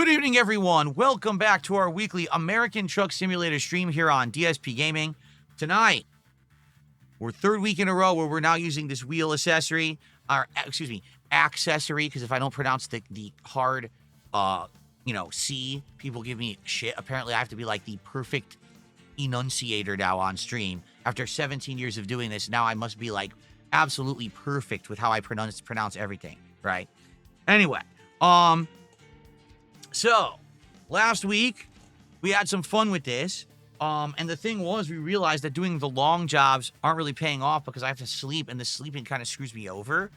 Good evening, everyone. Welcome back to our weekly American Truck Simulator stream here on DSPGaming. Tonight, we're third week in a row where we're now using this wheel accessory, accessory, because if I don't pronounce the hard, C, people give me shit. Apparently, I have to be like the perfect enunciator now on stream. After 17 years of doing this, now I must be like absolutely perfect with how I pronounce everything, right? Anyway, so last week we had some fun with this. And the thing was, we realized that doing the long jobs aren't really paying off because I have to sleep, and the sleeping kind of screws me over.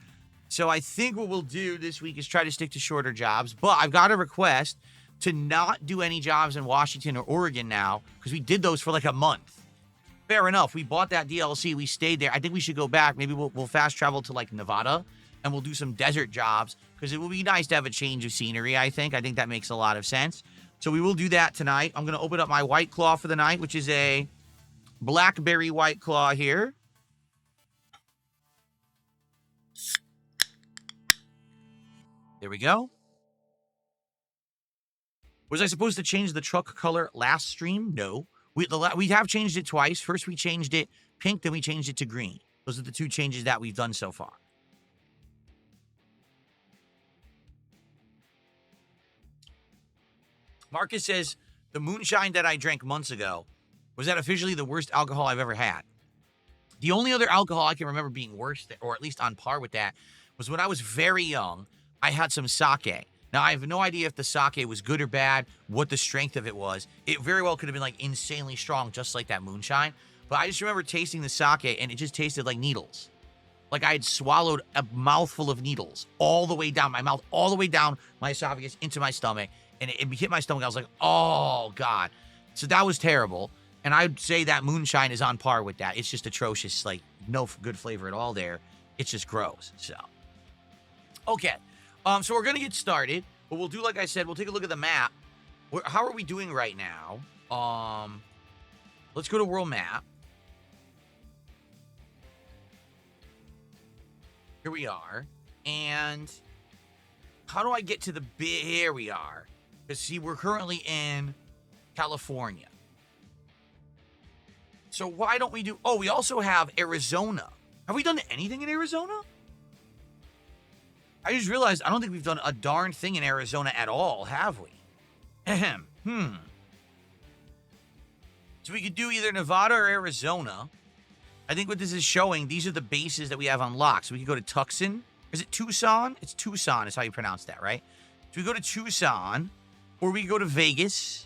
So I think what we'll do this week is try to stick to shorter jobs. But I've got a request to not do any jobs in Washington or Oregon now, because we did those for like a month. Fair enough. We bought that DLC. We stayed there. I think we should go back. Maybe we'll fast travel to like Nevada, and we'll do some desert jobs, because it will be nice to have a change of scenery, I think. I think that makes a lot of sense. So we will do that tonight. I'm going to open up my White Claw for the night, which is a blackberry White Claw here. There we go. Was I supposed to change the truck color last stream? No. We have changed it twice. First, we changed it pink, then we changed it to green. Those are the two changes that we've done so far. Marcus says, the moonshine that I drank months ago, was that officially the worst alcohol I've ever had? The only other alcohol I can remember being worse, or at least on par with that, was when I was very young. I had some sake. Now, I have no idea if the sake was good or bad, what the strength of it was. It very well could have been like insanely strong, just like that moonshine. But I just remember tasting the sake, and it just tasted like needles. Like I had swallowed a mouthful of needles all the way down my mouth, all the way down my esophagus into my stomach. And it hit my stomach. I was like, oh, God. So that was terrible. And I'd say that moonshine is on par with that. It's just atrocious. Like, no good flavor at all there. It's just gross. So, okay. So we're going to get started. But we'll do, like I said, we'll take a look at the map. How are we doing right now? Let's go to world map. Here we are. And how do I get to the here we are. Because, see, we're currently in California. So why don't we do... Oh, we also have Arizona. Have we done anything in Arizona? I just realized I don't think we've done a darn thing in Arizona at all, have we? Ahem. So we could do either Nevada or Arizona. I think what this is showing, these are the bases that we have unlocked. So we could go to Tucson. Is it Tucson? It's Tucson is how you pronounce that, right? So we go to Tucson... Or we could go to Vegas,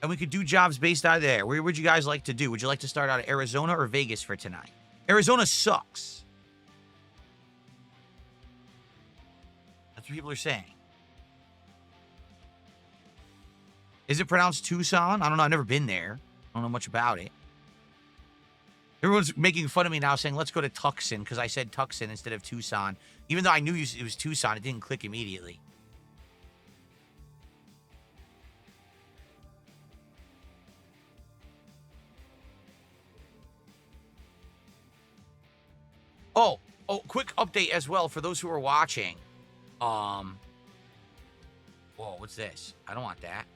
and we could do jobs based out of there. Where would you guys like to do? Would you like to start out of Arizona or Vegas for tonight? Arizona sucks. That's what people are saying. Is it pronounced Tucson? I don't know. I've never been there. I don't know much about it. Everyone's making fun of me now saying, let's go to Tucson, because I said Tucson instead of Tucson. Even though I knew it was Tucson, it didn't click immediately. Oh, quick update as well for those who are watching. Whoa, what's this? I don't want that.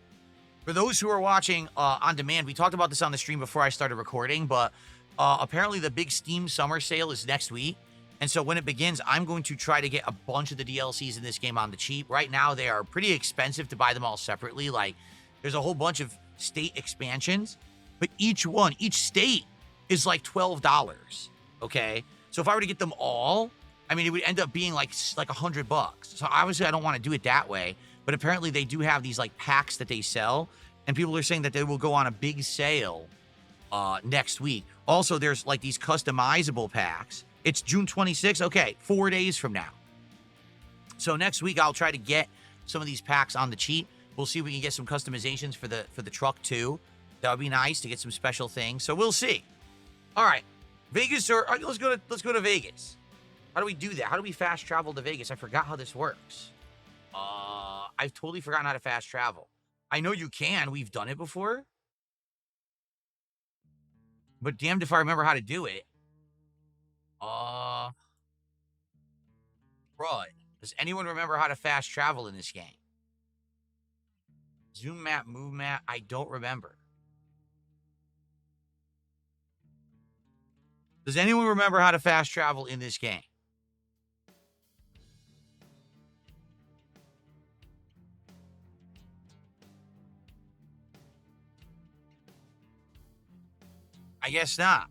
For those who are watching on demand, we talked about this on the stream before I started recording, but apparently the big Steam summer sale is next week. And so when it begins, I'm going to try to get a bunch of the DLCs in this game on the cheap. Right now, they are pretty expensive to buy them all separately. Like, there's a whole bunch of state expansions, but each state is like $12, okay? So if I were to get them all, I mean, it would end up being like $100. So obviously I don't want to do it that way, but apparently they do have these like packs that they sell, and people are saying that they will go on a big sale next week. Also, there's like these customizable packs. It's June 26th. Okay, 4 days from now. So next week I'll try to get some of these packs on the cheap. We'll see if we can get some customizations for the truck too. That would be nice to get some special things. So we'll see. All right. Vegas or let's go to Vegas. How do we do that? How do we fast travel to Vegas? I forgot how this works. I've totally forgotten how to fast travel. I know you can. We've done it before. But damned if I remember how to do it. Right. Does anyone remember how to fast travel in this game? Zoom map, move map. I don't remember. Does anyone remember how to fast travel in this game? I guess not.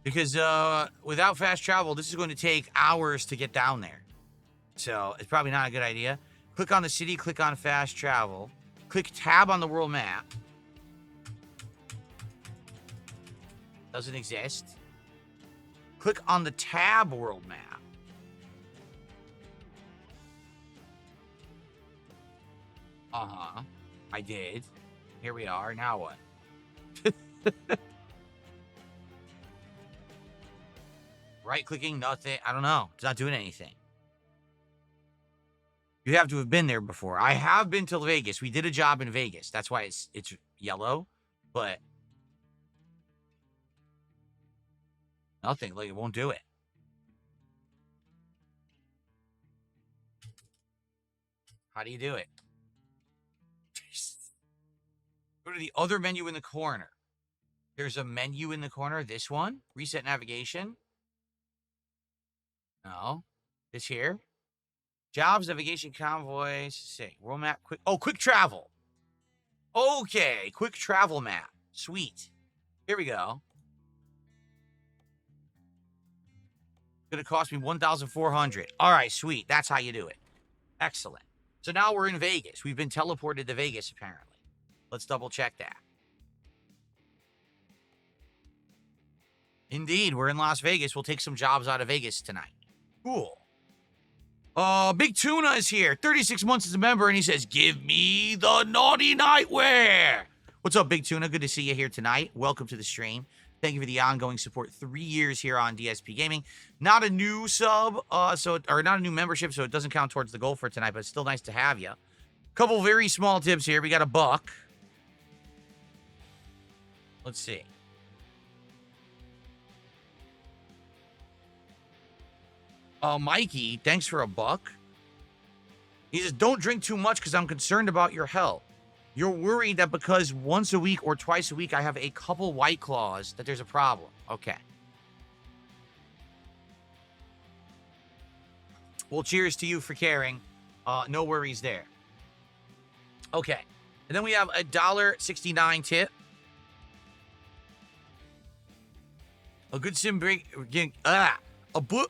Because without fast travel, this is going to take hours to get down there. So it's probably not a good idea. Click on the city, click on fast travel. Click tab on the world map. Doesn't exist. Click on the tab world map. Uh-huh. I did. Here we are. Now what? Right-clicking, nothing. I don't know. It's not doing anything. You have to have been there before. I have been to Vegas. We did a job in Vegas. That's why it's yellow. But nothing. Like, it won't do it. How do you do it? Go to the other menu in the corner. There's a menu in the corner. This one. Reset navigation. No. This here. Jobs, navigation, convoys. Say, world map, quick. Oh, quick travel. Okay. Quick travel map. Sweet. Here we go. Gonna cost me 1,400. All right, sweet. That's how you do it. Excellent. So now we're in Vegas. We've been teleported to Vegas, apparently. Let's double check that. Indeed, we're in Las Vegas. We'll take some jobs out of Vegas tonight. Cool. Big Tuna is here. 36 months as a member, and he says, give me the naughty nightwear. What's up, Big Tuna? Good to see you here tonight. Welcome to the stream. Thank you for the ongoing support. 3 years here on DSP Gaming. Not a new sub, or not a new membership, so it doesn't count towards the goal for tonight, but it's still nice to have you. Couple very small tips here. We got $1. Let's see. Mikey, thanks for $1. He says, don't drink too much because I'm concerned about your health. You're worried that because once a week or twice a week I have a couple White Claws that there's a problem. Okay. Well, cheers to you for caring. No worries there. Okay. And then we have a $1.69 tip. A good sim break.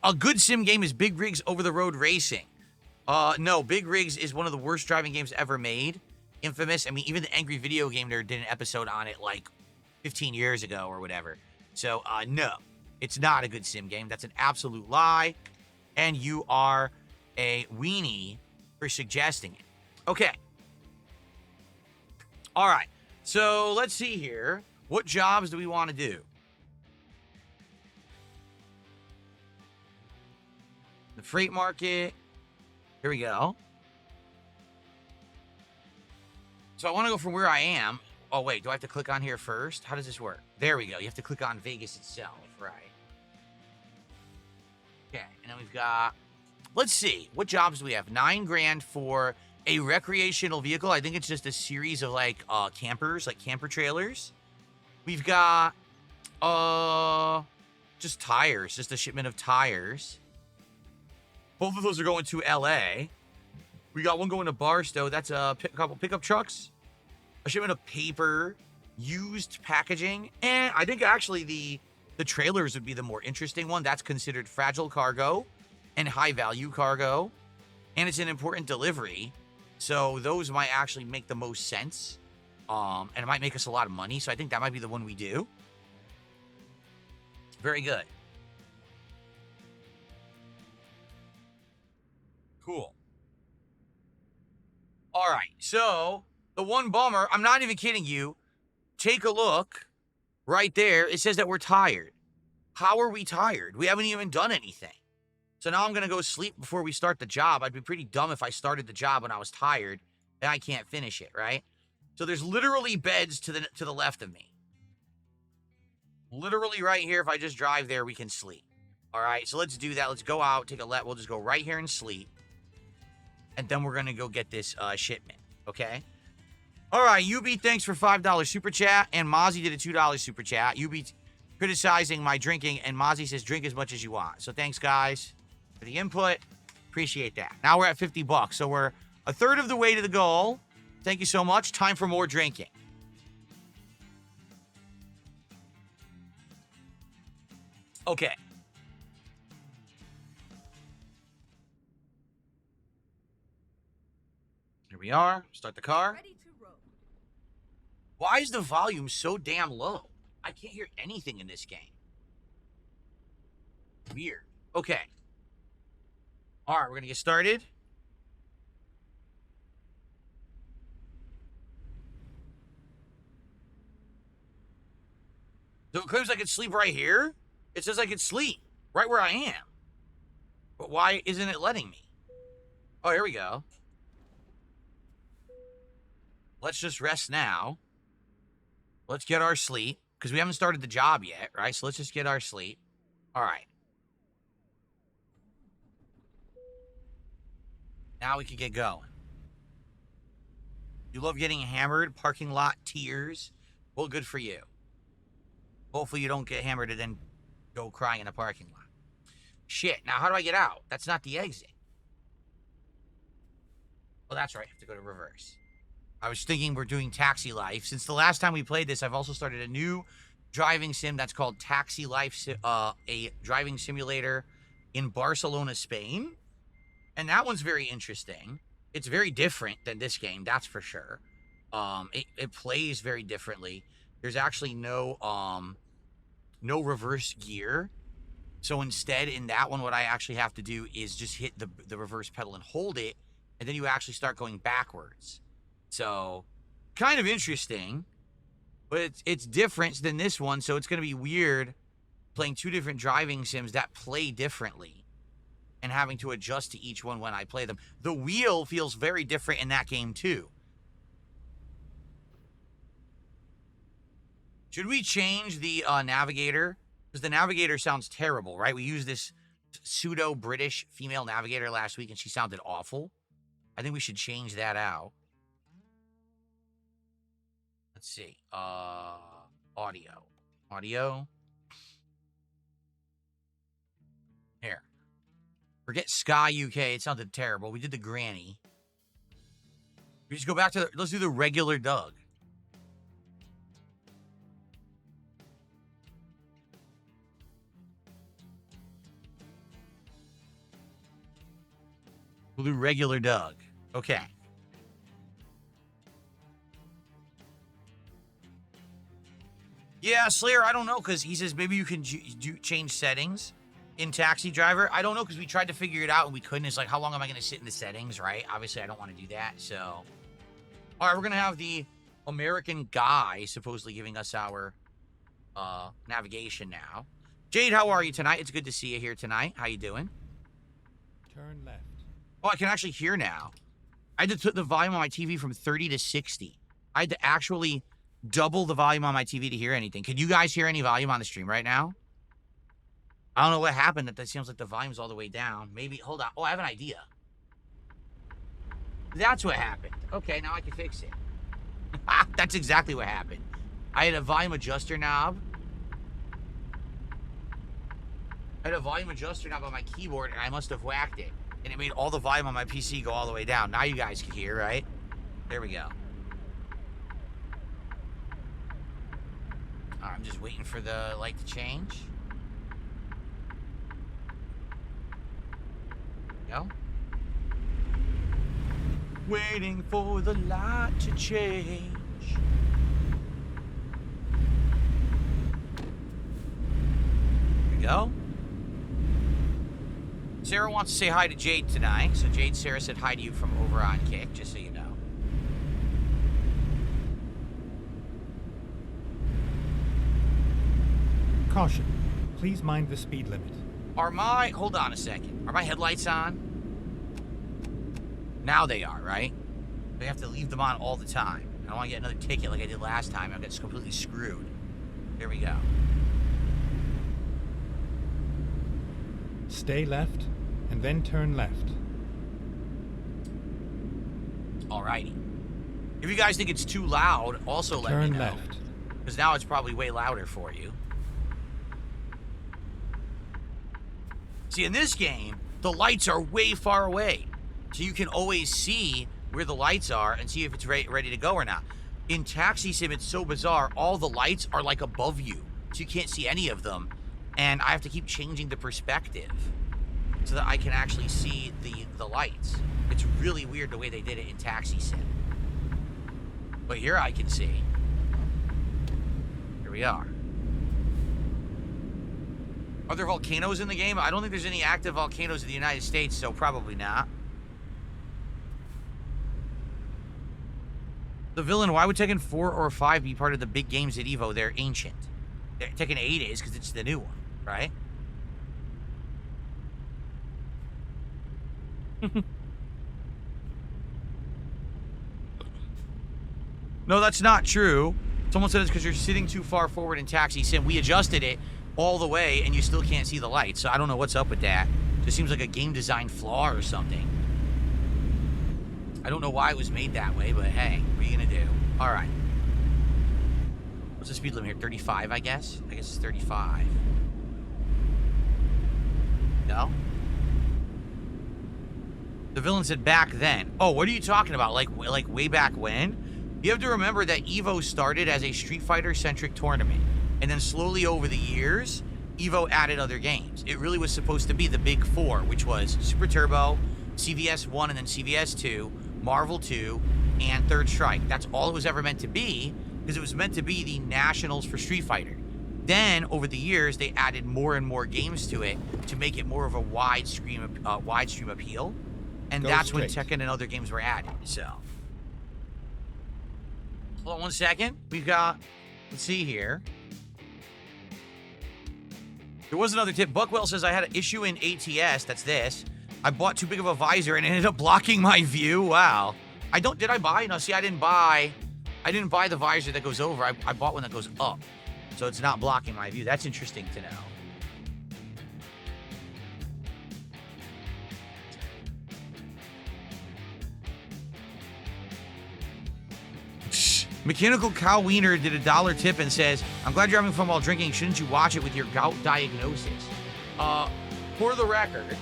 A good sim game is Big Rigs Over the Road Racing. No, Big Rigs is one of the worst driving games ever made. Infamous. I mean, even the Angry Video Game Nerd did an episode on it like 15 years ago or whatever. So, no, it's not a good sim game. That's an absolute lie. And you are a weenie for suggesting it. Okay. All right. So, let's see here. What jobs do we want to do? The freight market. Here we go. So I want to go from where I am. Oh, wait. Do I have to click on here first? How does this work? There we go. You have to click on Vegas itself, right? Okay. And then we've got... Let's see. What jobs do we have? $9 grand for a recreational vehicle. I think it's just a series of, like, campers, like camper trailers. We've got... just tires. Just a shipment of tires. Both of those are going to LA. We got one going to Barstow. That's a couple pickup trucks. A shipment of paper, used packaging. And I think actually the trailers would be the more interesting one. That's considered fragile cargo and high value cargo. And it's an important delivery. So those might actually make the most sense. And it might make us a lot of money. So I think that might be the one we do. Very good. Cool. All right, so the one bummer, I'm not even kidding you. Take a look right there. It says that we're tired. How are we tired? We haven't even done anything. So now I'm going to go sleep before we start the job. I'd be pretty dumb if I started the job when I was tired and I can't finish it, right? So there's literally beds to the left of me. Literally right here. If I just drive there, we can sleep. All right, so let's do that. Let's go out, take a we'll just go right here and sleep. And then we're going to go get this shipment. Okay. All right, UB, thanks for $5 super chat, and Mozzie did a $2 super chat. UB criticizing my drinking, and Mozzie says drink as much as you want. So thanks, guys, for the input. Appreciate that. Now we're at $50, so we're a third of the way to the goal. Thank you so much. Time for more drinking. Okay. Here we are. Start the car. Ready to roll. Why is the volume so damn low? I can't hear anything in this game. Weird. Okay. All right, we're going to get started. So it claims I could sleep right here. It says I could sleep right where I am. But why isn't it letting me? Oh, here we go. Let's just rest now. Let's get our sleep, because we haven't started the job yet, right? So let's just get our sleep. All right. Now we can get going. You love getting hammered, parking lot tears. Well, good for you. Hopefully you don't get hammered and then go crying in a parking lot. Shit, now how do I get out? That's not the exit. Oh, that's right. I have to go to reverse. I was thinking we're doing Taxi Life. Since the last time we played this, I've also started a new driving sim that's called Taxi Life, a driving simulator in Barcelona, Spain. And that one's very interesting. It's very different than this game, that's for sure. It plays very differently. There's actually no reverse gear. So instead, in that one, what I actually have to do is just hit the reverse pedal and hold it, and then you actually start going backwards. So, kind of interesting, but it's different than this one, so it's going to be weird playing two different driving sims that play differently and having to adjust to each one when I play them. The wheel feels very different in that game, too. Should we change the navigator? Because the navigator sounds terrible, right? We used this pseudo-British female navigator last week, and she sounded awful. I think we should change that out. Let's see. Audio. Here. Forget Sky UK. It sounded terrible. We did the granny. We just go back to let's do the regular Doug. We'll do regular Doug. Okay. Yeah, Slayer, I don't know, because he says maybe you can change settings in Taxi Driver. I don't know, because we tried to figure it out and we couldn't. It's like, how long am I going to sit in the settings, right? Obviously, I don't want to do that, so. All right, we're going to have the American guy supposedly giving us our navigation now. Jade, how are you tonight? It's good to see you here tonight. How you doing? Turn left. Oh, I can actually hear now. I had to put the volume on my TV from 30 to 60. I had to actually double the volume on my TV to hear anything. Can you guys hear any volume on the stream right now? I don't know what happened. That seems like the volume's all the way down. Maybe, hold on. Oh, I have an idea. That's what happened. Okay, now I can fix it. That's exactly what happened. I had a volume adjuster knob. on my keyboard, and I must have whacked it. And it made all the volume on my PC go all the way down. Now you guys can hear, right? There we go. All right, I'm just waiting for the light to change. Go. Waiting for the light to change. There we go. Sarah wants to say hi to Jade tonight. So Sarah said hi to you from over on Kick, just so you know. Caution. Please mind the speed limit. Hold on a second. Are my headlights on? Now they are, right? They have to leave them on all the time. I don't want to get another ticket like I did last time. I'll get completely screwed. Here we go. Stay left, and then turn left. Alrighty. If you guys think it's too loud, also let me Turn know. left. Because now it's probably way louder for you. See, in this game, the lights are way far away. So you can always see where the lights are and see if it's ready to go or not. In Taxi Sim, it's so bizarre. All the lights are like above you. So you can't see any of them. And I have to keep changing the perspective so that I can actually see the lights. It's really weird the way they did it in Taxi Sim. But here I can see. Here we are. Are there volcanoes in the game? I don't think there's any active volcanoes in the United States, so probably not. The villain, why would Tekken 4 or 5 be part of the big games at EVO? They're ancient. Tekken 8 is because it's the new one, right? No, that's not true. Someone said it's because you're sitting too far forward in Taxi Sim. We adjusted it all the way, and you still can't see the lights. So I don't know what's up with that. Just seems like a game design flaw or something. I don't know why it was made that way, but hey, what are you gonna do? All right. What's the speed limit here? 35, I guess? I guess it's 35. No? The villain said back then. Oh, what are you talking about? Like way back when? You have to remember that EVO started as a Street Fighter-centric tournament. And then slowly over the years, EVO added other games. It really was supposed to be the big four, which was Super Turbo, CVS 1 and then CVS 2, Marvel 2, and Third Strike. That's all it was ever meant to be, because it was meant to be the nationals for Street Fighter. Then, over the years, they added more and more games to it to make it more of a wide stream appeal. And that's when Tekken and other games were added, so. Hold on one second. We've got, let's see here. There was another tip. Buckwell says I had an issue in ATS. That's this. I bought too big of a visor and it ended up blocking my view. Wow. Did I buy? No, see, I didn't buy the visor that goes over. I bought one that goes up. So it's not blocking my view. That's interesting to know. Mechanical Cow Wiener did $1 tip and says, I'm glad you're having fun while drinking. Shouldn't you watch it with your gout diagnosis? For the record,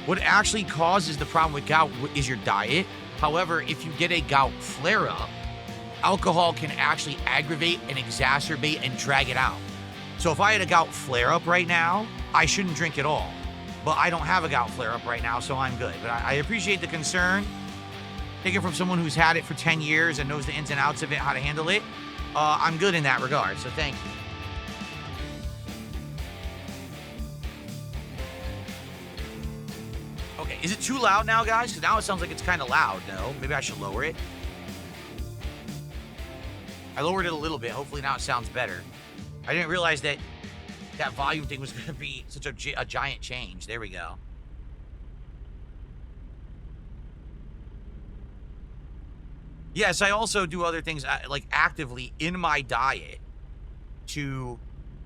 what actually causes the problem with gout is your diet. However, if you get a gout flare-up, alcohol can actually aggravate and exacerbate and drag it out. So if I had a gout flare-up right now, I shouldn't drink at all. But I don't have a gout flare-up right now, so I'm good. But I appreciate the concern. Take it from someone who's had it for 10 years and knows the ins and outs of it, how to handle it. I'm good in that regard, so thank you. Okay, is it too loud now, guys? Because now it sounds like it's kind of loud, no? Maybe I should lower it. I lowered it a little bit. Hopefully now it sounds better. I didn't realize that volume thing was going to be such a giant change. There we go. Yes, I also do other things like actively in my diet to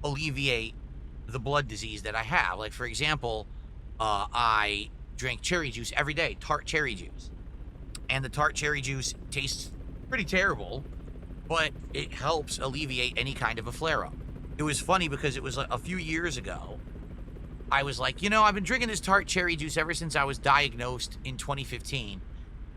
alleviate the blood disease that I have. Like, for example, I drink cherry juice every day, tart cherry juice. And the tart cherry juice tastes pretty terrible, but it helps alleviate any kind of a flare-up. It was funny because it was a few years ago. I was like, I've been drinking this tart cherry juice ever since I was diagnosed in 2015.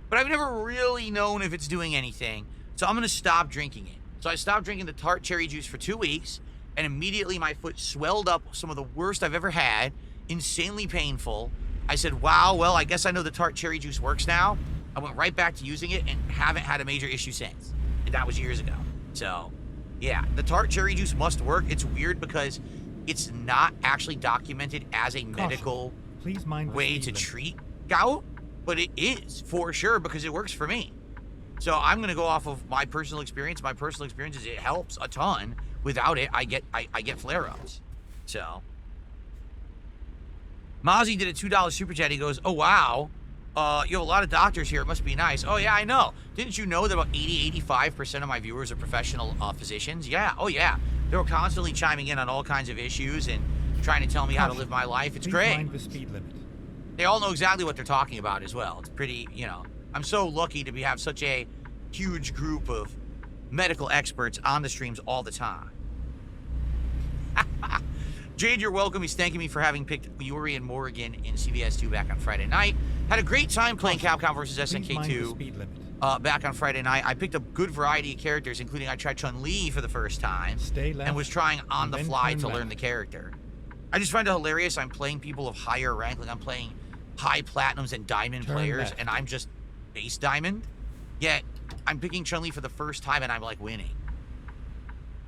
But I've never really known if it's doing anything. So I'm going to stop drinking it. So I stopped drinking the tart cherry juice for 2 weeks. And immediately my foot swelled up, some of the worst I've ever had. Insanely painful. I said, wow, well, I guess I know the tart cherry juice works now. I went right back to using it and haven't had a major issue since. And that was years ago. So, yeah, the tart cherry juice must work. It's weird because it's not actually documented as a medical way to treat gout. But it is, for sure, because it works for me. So I'm going to go off of my personal experience. My personal experience is it helps a ton. Without it, I get flare-ups. So. Mozzie did a $2 super chat. He goes, oh, wow. You have a lot of doctors here. It must be nice. Oh, yeah, I know. Didn't you know that about 85% of my viewers are professional physicians? Yeah. Oh, yeah. They were constantly chiming in on all kinds of issues and trying to tell me how to live my life. It's great. Mind the speed limit. They all know exactly what they're talking about as well. It's pretty, I'm so lucky to have such a huge group of medical experts on the streams all the time. Jade, you're welcome. He's thanking me for having picked Yuri and Morrigan in CVS 2 back on Friday night. Had a great time playing Capcom vs. SNK2 back on Friday night. I picked a good variety of characters, including I tried Chun-Li for the first time and was trying on the fly to learn the character. I just find it hilarious. I'm playing people of higher rank, like I'm playing high platinums and diamond players, and I'm just base diamond. Yet I'm picking Chun-Li for the first time and I'm like winning.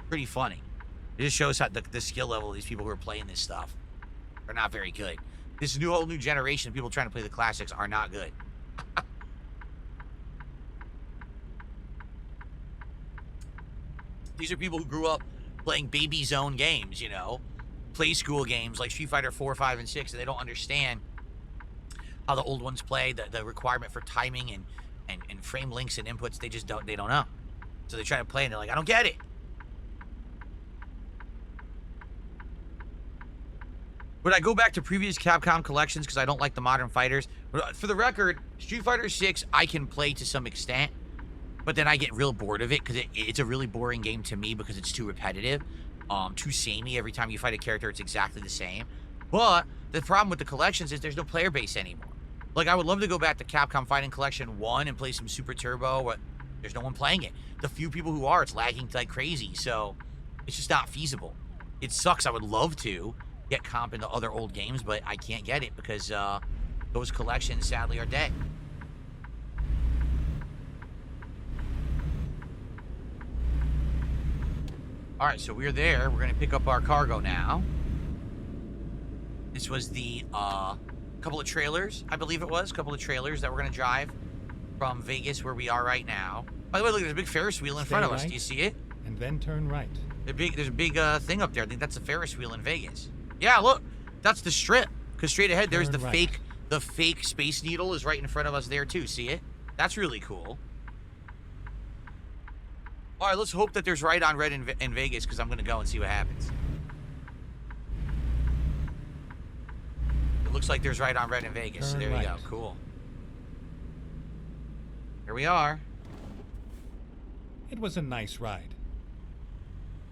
Pretty funny. It just shows how the skill level of these people who are playing this stuff are not very good. This whole new generation of people trying to play the classics are not good. These are people who grew up playing baby zone games, you know, play school games like Street Fighter 4, 5, and 6, and they don't understand how the old ones play, the requirement for timing and frame links and inputs. They just don't know. So they try to play and they're like, I don't get it. Would I go back to previous Capcom collections because I don't like the modern fighters? For the record, Street Fighter 6 I can play to some extent, but then I get real bored of it because it's a really boring game to me because it's too repetitive, too samey. Every time you fight a character, it's exactly the same. But the problem with the collections is there's no player base anymore. Like, I would love to go back to Capcom Fighting Collection 1 and play some Super Turbo, but there's no one playing it. The few people who are, it's lagging like crazy, so it's just not feasible. It sucks. I would love to get comp into other old games, but I can't get it because those collections sadly are dead. All right, so we're there. We're gonna pick up our cargo now. This was the couple of trailers, I believe it was, a couple of trailers that we're gonna drive from Vegas, where we are right now. By the way, look, there's a big Ferris wheel in front of us. Do you see it? And then turn right. There's a big thing up there. I think that's a Ferris wheel in Vegas. Yeah, look, that's the strip. Because straight ahead, there's the fake Space Needle is right in front of us there too. See it? That's really cool. All right, let's hope that there's right on red in Vegas, because I'm gonna go and see what happens. It looks like there's right on red in Vegas. So there you go. Cool. Here we are. It was a nice ride.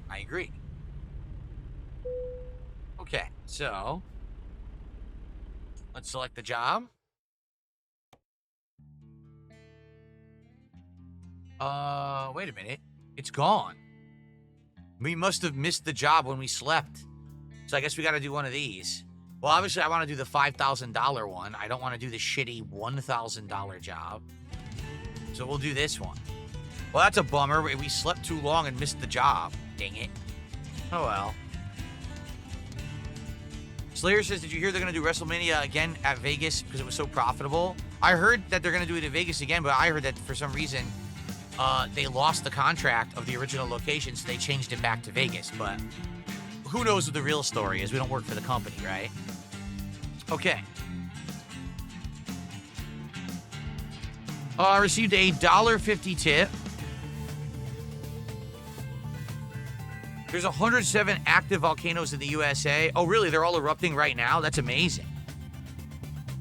I agree. Okay, so let's select the job. Wait a minute. It's gone. We must have missed the job when we slept. So I guess we got to do one of these. Well, obviously I want to do the $5,000 one. I don't want to do the shitty $1,000 job. So we'll do this one. Well, that's a bummer. We slept too long and missed the job. Dang it. Oh well. Slayer says, did you hear they're going to do WrestleMania again at Vegas because it was so profitable? I heard that they're going to do it in Vegas again, but I heard that for some reason they lost the contract of the original location, so they changed it back to Vegas. But who knows what the real story is? We don't work for the company, right? Okay. I received a $1.50 tip. There's 107 active volcanoes in the USA. Oh, really? They're all erupting right now? That's amazing.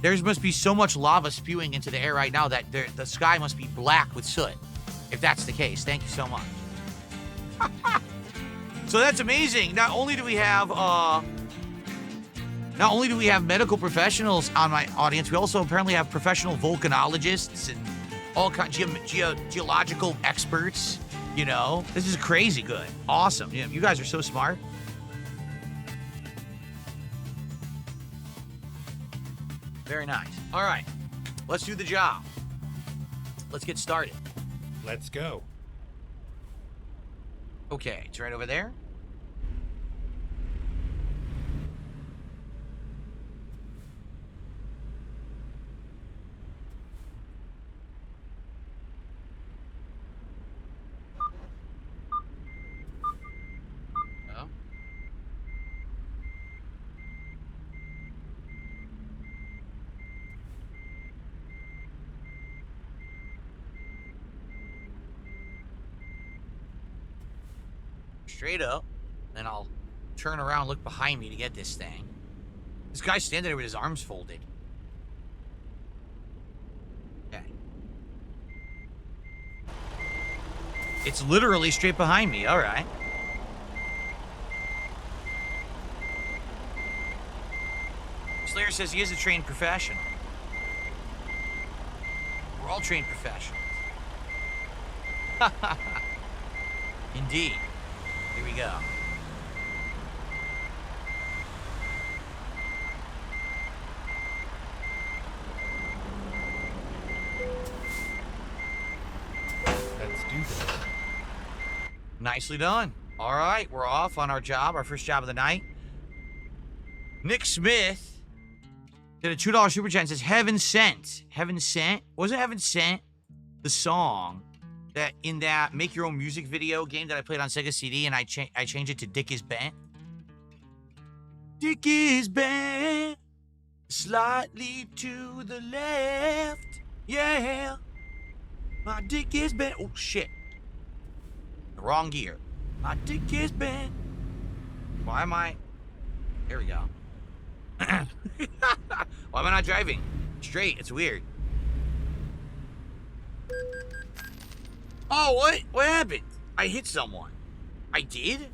There must be so much lava spewing into the air right now that the sky must be black with soot. If that's the case. Thank you so much. So that's amazing. Not only do we have medical professionals on my audience, we also apparently have professional volcanologists and all kinds of geological experts. You know, this is crazy good. Awesome. You guys are so smart. Very nice. All right, let's do the job. Let's get started. Let's go. Okay, it's right over there. Straight up, then I'll turn around, look behind me to get this thing. This guy's standing there with his arms folded. Okay. It's literally straight behind me. All right. Slayer says he is a trained professional. We're all trained professionals. Indeed. Here we go. Let's do this. Nicely done. All right, we're off on our job, our first job of the night. Nick Smith did a $2 super chat and says, Heaven Sent. Heaven Sent? Wasn't Heaven Sent the song that in that Make Your Own Music video game that I played on Sega CD and I changed it to Dick is Bent? Dick is bent slightly to the left. Yeah. My dick is bent. Oh, shit. The wrong gear. My dick is bent. Why am I... There we go. Why am I not driving straight? It's weird. Oh, what? What happened? I hit someone. I did?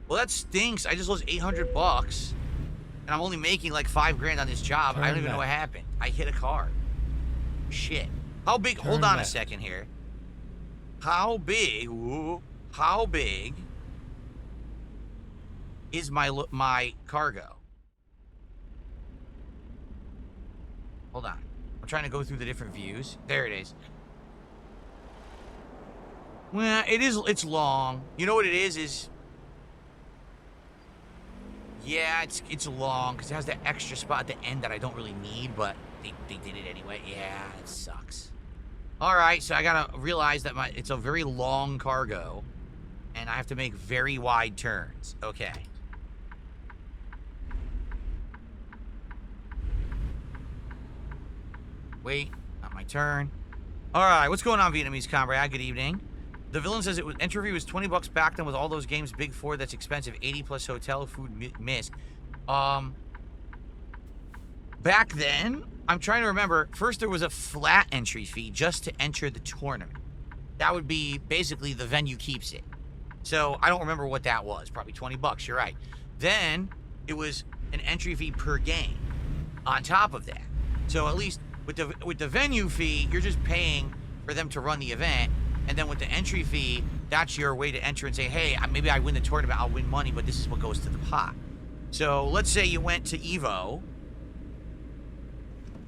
Well, that stinks. I just lost 800 bucks. And I'm only making like $5 grand on this job. I don't even know what happened. I hit a car. Shit. How big? Hold on a second here. How big? Ooh, how big is my cargo? Hold on. I'm trying to go through the different views. There it is. Well, it's long. You know what it is yeah, it's long because it has that extra spot at the end that I don't really need, but they did it anyway. Yeah, it sucks. All right, so I gotta realize that it's a very long cargo, and I have to make very wide turns. Okay. Wait, not my turn. All right, what's going on, Vietnamese comrade? Good evening. The villain says entry fee was 20 bucks back then with all those games. Big Four, that's expensive. 80 plus hotel food missed. Back then, I'm trying to remember. First, there was a flat entry fee just to enter the tournament. That would be basically the venue keeps it. So I don't remember what that was. Probably 20 bucks. You're right. Then it was an entry fee per game on top of that. So at least with the venue fee, you're just paying for them to run the event. And then with the entry fee, that's your way to enter and say, hey, maybe I win the tournament, I'll win money, but this is what goes to the pot. So let's say you went to Evo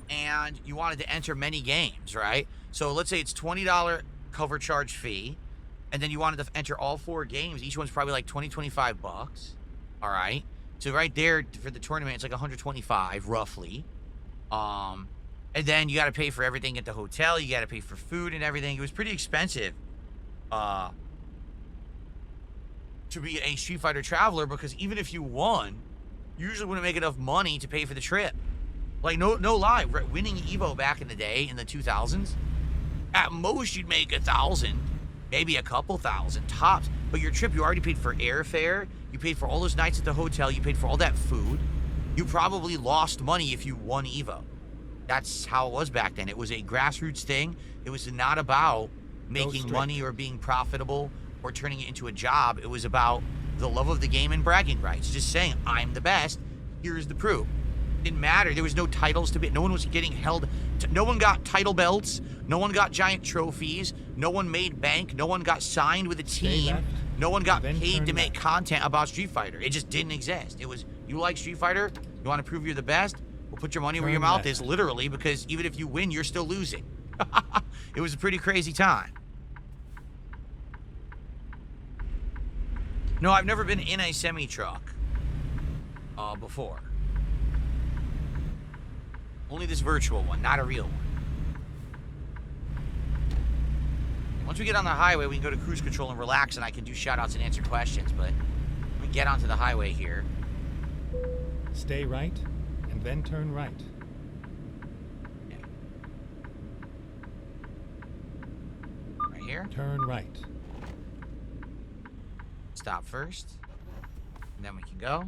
and you wanted to enter many games, right? So let's say it's $20 cover charge fee, and then you wanted to enter all 4 games. Each one's probably like 25 bucks, all right? So right there for the tournament, it's like 125 roughly. And then you got to pay for everything at the hotel. You got to pay for food and everything. It was pretty expensive to be a Street Fighter traveler, because even if you won, you usually wouldn't make enough money to pay for the trip. Like, no lie, winning Evo back in the day in the 2000s, at most you'd make 1,000, maybe a couple thousand tops. But your trip, you already paid for airfare. You paid for all those nights at the hotel. You paid for all that food. You probably lost money if you won Evo. That's how it was back then. It was a grassroots thing. It was not about making money or being profitable or turning it into a job. It was about the love of the game and bragging rights. Just saying, I'm the best. Here's the proof. It didn't matter. There was no titles to be. No one was getting held. No one got title belts. No one got giant trophies. No one made bank. No one got signed with a team. No one got paid to make content about Street Fighter. It just didn't exist. It was, you like Street Fighter? You want to prove you're the best? Well, put your money where your mouth is, literally, because even if you win, you're still losing. It was a pretty crazy time. No, I've never been in a semi-truck before. Only this virtual one, not a real one. Once we get on the highway, we can go to cruise control and relax, and I can do shout-outs and answer questions, but we get onto the highway here. Stay right, and then turn right. Okay. Right here. Turn right. Stop first, and then we can go.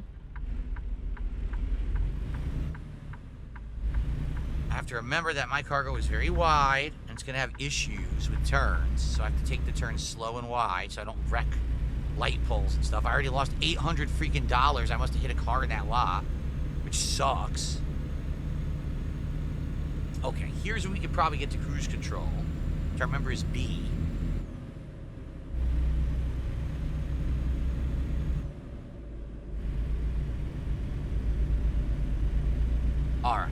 I have have to remember that my cargo is very wide, and it's going to have issues with turns, so I have to take the turns slow and wide so I don't wreck light poles and stuff. I already lost $800 freaking dollars. I must have hit a car in that lot, which sucks. Okay, here's where we could probably get to cruise control, which I remember is B. All right.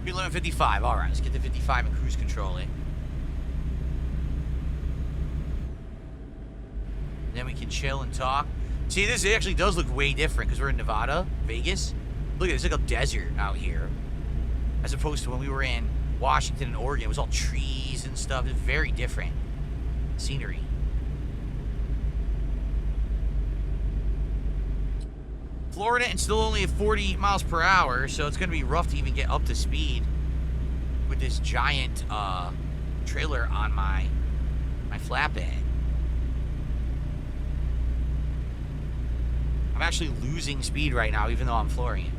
Speed limit 55. All right, let's get to 55 and cruise control it. Then we can chill and talk. See, this actually does look way different because we're in Nevada, Vegas. Look at this, it's like a desert out here. As opposed to when we were in Washington and Oregon. It was all trees and stuff. It's very different scenery. Florida and still only at 40 miles per hour, so it's going to be rough to even get up to speed with this giant trailer on my flatbed. I'm actually losing speed right now, even though I'm flooring it.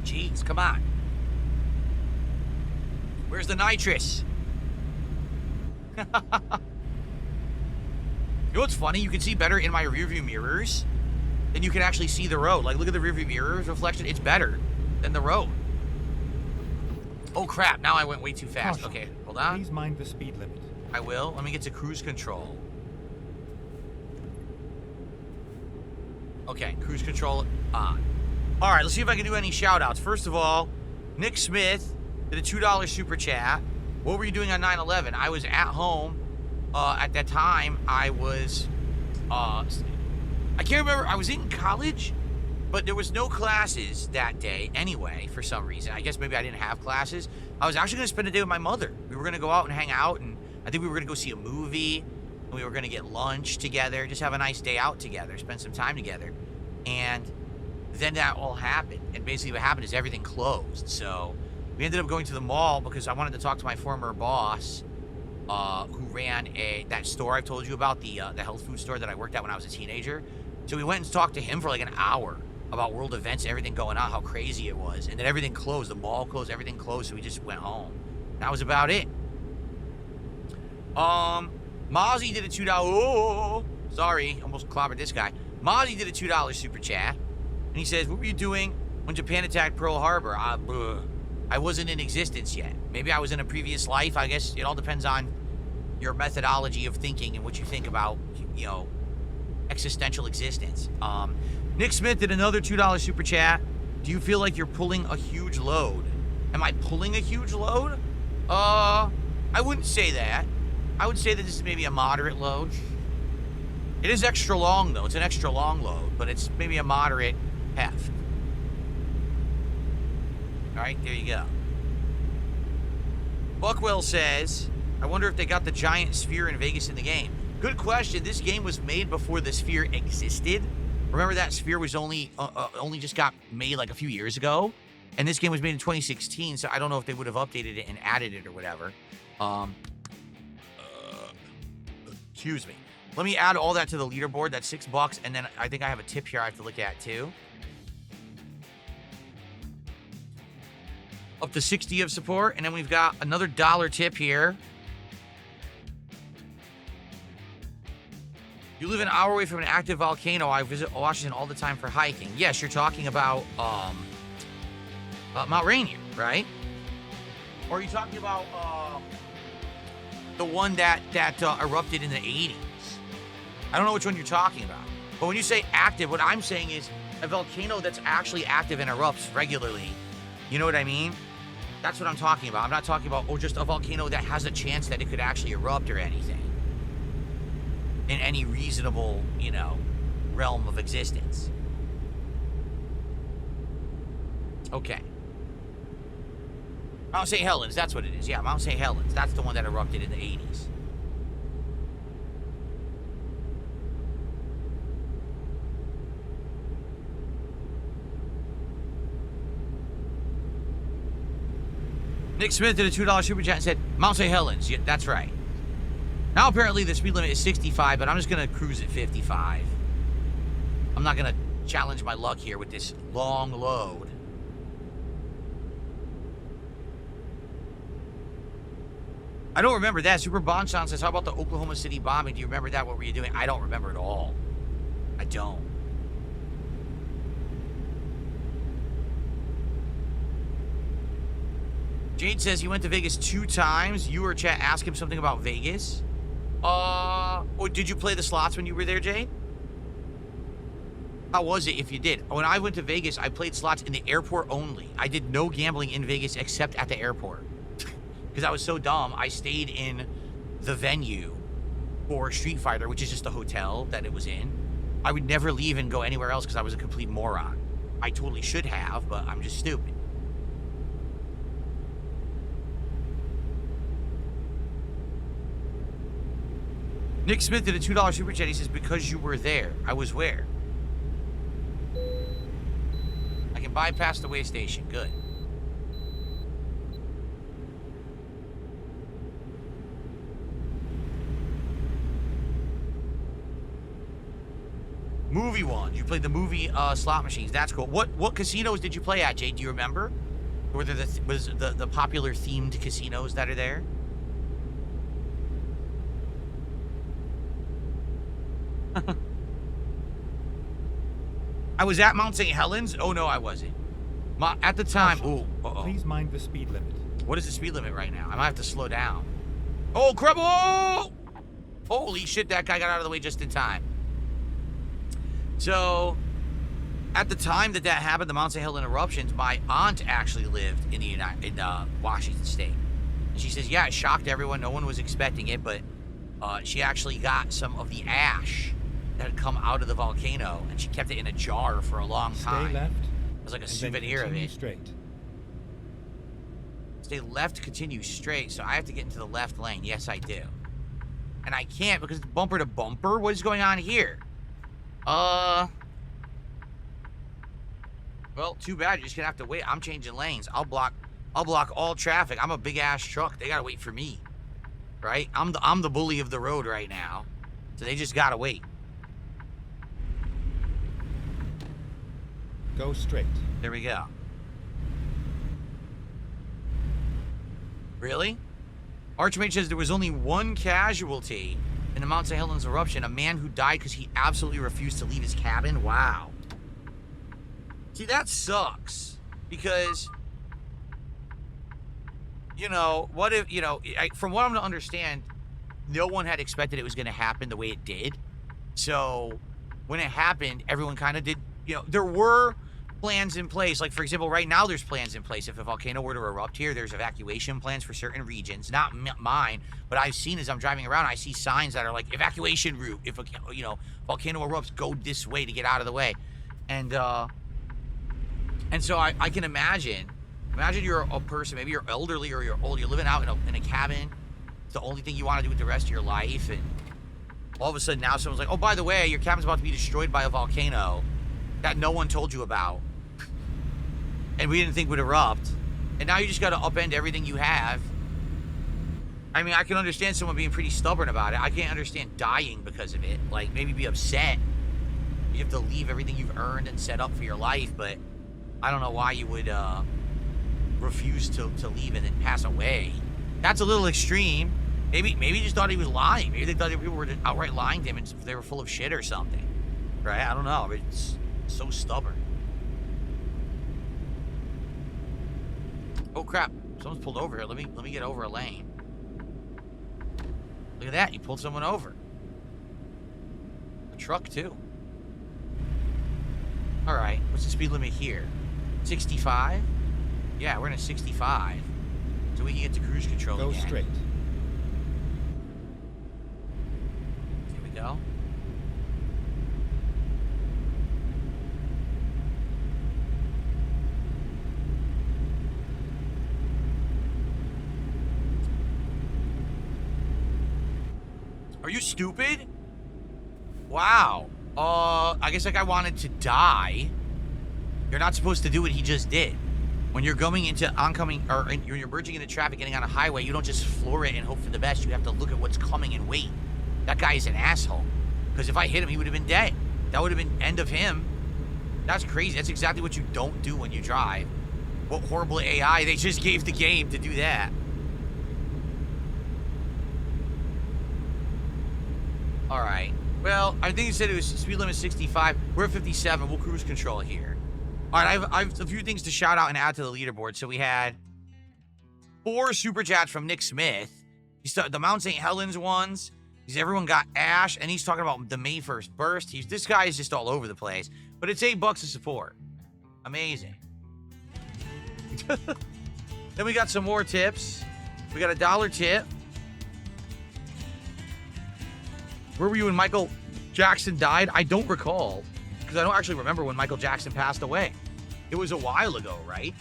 Jeez, come on. Where's the nitrous? You know what's funny? You can see better in my rearview mirrors than you can actually see the road. Like, look at the rearview mirror reflection. It's better than the road. Oh, crap. Now I went way too fast. Caution. Okay, hold on. Please mind the speed limit. I will. Let me get to cruise control. Okay, cruise control on. All right, let's see if I can do any shout-outs. First of all, Nick Smith did a $2 super chat. What were you doing on 9/11? I was at home. At that time, I was, I can't remember. I was in college, but there was no classes that day anyway, for some reason. I guess maybe I didn't have classes. I was actually going to spend a day with my mother. We were going to go out and hang out, and I think we were going to go see a movie, and we were going to get lunch together, just have a nice day out together, spend some time together. And then that all happened, and basically what happened is everything closed. So we ended up going to the mall because I wanted to talk to my former boss, who ran that store I've told you about, the health food store that I worked at when I was a teenager. So we went and talked to him for like an hour about world events, everything going on, how crazy it was. And then everything closed. The mall closed, everything closed, so we just went home. That was about it. Mozzie did a $2... Oh, sorry, almost clobbered this guy. Mozzie did a $2 super chat. And he says, what were you doing when Japan attacked Pearl Harbor? I wasn't in existence yet. Maybe I was in a previous life. I guess it all depends on your methodology of thinking and what you think about, you know, existential existence. Nick Smith did another $2 super chat. Do you feel like you're pulling a huge load? Am I pulling a huge load? I wouldn't say that. I would say that this is maybe a moderate load. It is extra long, though. It's an extra long load, but it's maybe a moderate heft. All right, there you go. Buckwell says, I wonder if they got the giant sphere in Vegas in the game. Good question. This game was made before the sphere existed. Remember that sphere was only just got made like a few years ago? And this game was made in 2016, so I don't know if they would have updated it and added it or whatever. Excuse me. Let me add all that to the leaderboard. That's $6, and then I think I have a tip here I have to look at too. Up to 60 of support, and then we've got another $1 tip here. You live an hour away from an active volcano. I visit Washington all the time for hiking. Yes, you're talking about Mount Rainier, right? Or are you talking about the one that erupted in the 80s? I don't know which one you're talking about. But when you say active, what I'm saying is a volcano that's actually active and erupts regularly. You know what I mean? That's what I'm talking about. I'm not talking about, just a volcano that has a chance that it could actually erupt or anything. In any reasonable, realm of existence. Okay. Mount St. Helens, that's what it is. Yeah, Mount St. Helens. That's the one that erupted in the 80s. Nick Smith did a $2 super chat and said, Mount St. Helens. Yeah, that's right. Now, apparently, the speed limit is 65, but I'm just going to cruise at 55. I'm not going to challenge my luck here with this long load. I don't remember that. Super Bonchon says, how about the Oklahoma City bombing? Do you remember that? What were you doing? I don't remember at all. I don't. Jade says he went to Vegas 2 times. You or chat ask him something about Vegas. Or did you play the slots when you were there, Jade? How was it if you did? When I went to Vegas, I played slots in the airport only. I did no gambling in Vegas except at the airport. Because I was so dumb, I stayed in the venue for Street Fighter, which is just the hotel that it was in. I would never leave and go anywhere else because I was a complete moron. I totally should have, but I'm just stupid. Nick Smith did a $2 super chat. He says, because you were there. I was where? I can bypass the way station. Good. Movie one. You played the movie slot machines. That's cool. What casinos did you play at, Jay? Do you remember? Were there the popular themed casinos that are there? I was at Mount St. Helens. Oh no, I wasn't. At the time. Oh, please mind the speed limit. What is the speed limit right now? I might have to slow down. Oh crap! Oh! Holy shit! That guy got out of the way just in time. So, at the time that happened, the Mount St. Helens eruptions, my aunt actually lived in Washington State. And she says, yeah, it shocked everyone. No one was expecting it, but she actually got some of the ash that had come out of the volcano, and she kept it in a jar for a long time. Stay left. It was like a souvenir of it. Straight. Stay left, continue straight. So I have to get into the left lane. Yes, I do. And I can't because it's bumper to bumper. What is going on here? Well, too bad. You're just gonna have to wait. I'm changing lanes. I'll block all traffic. I'm a big ass truck. They gotta wait for me, right? I'm the bully of the road right now, so they just gotta wait. Go straight. There we go. Really? Archmage says there was only one casualty in the Mount St. Helens eruption, a man who died because he absolutely refused to leave his cabin. Wow. See, that sucks. Because, you know, what if, you know, from what I'm to understand, no one had expected it was going to happen the way it did. So, when it happened, everyone kind of did, you know, there were plans in place. Like, for example, right now there's plans in place. If a volcano were to erupt here, there's evacuation plans for certain regions. Not mine, but I've seen as I'm driving around, I see signs that are like, evacuation route. If a, you know, volcano erupts, go this way to get out of the way. And so I can imagine you're a person, maybe you're elderly or you're old, you're living out in a cabin. It's the only thing you want to do with the rest of your life. And all of a sudden now someone's like, oh, by the way, your cabin's about to be destroyed by a volcano that no one told you about. And we didn't think would erupt. And now you just got to upend everything you have. I mean, I can understand someone being pretty stubborn about it. I can't understand dying because of it. Like, maybe be upset. You have to leave everything you've earned and set up for your life, but I don't know why you would refuse to leave and then pass away. That's a little extreme. Maybe he just thought he was lying. Maybe they thought people were outright lying to him and they were full of shit or something. Right? I don't know. It's so stubborn. Oh crap! Someone's pulled over here. Let me get over a lane. Look at that! You pulled someone over. A truck too. All right. What's the speed limit here? 65. Yeah, we're in a 65, so we can get to cruise control. Go again. straight. Here we go. Are you stupid? Wow. I guess that guy wanted to die. You're not supposed to do what he just did. When you're going into oncoming, or when you're merging into traffic, getting on a highway, you don't just floor it and hope for the best. You have to look at what's coming and wait. That guy is an asshole. Because if I hit him, he would have been dead. That would have been end of him. That's crazy. That's exactly what you don't do when you drive. What horrible AI they just gave the game to do that. All right. Well, I think you said it was speed limit 65. We're at 57. We'll cruise control here. All right, I have a few things to shout out and add to the leaderboard. So we had 4 super chats from Nick Smith. He started the Mount St. Helens ones. Everyone got Ash, and he's talking about the May 1st burst. This guy is just all over the place. But it's $8 of support. Amazing. Then we got some more tips. We got a $1 tip. Where were you when Michael Jackson died? I don't recall, because I don't actually remember when Michael Jackson passed away. It was a while ago, right?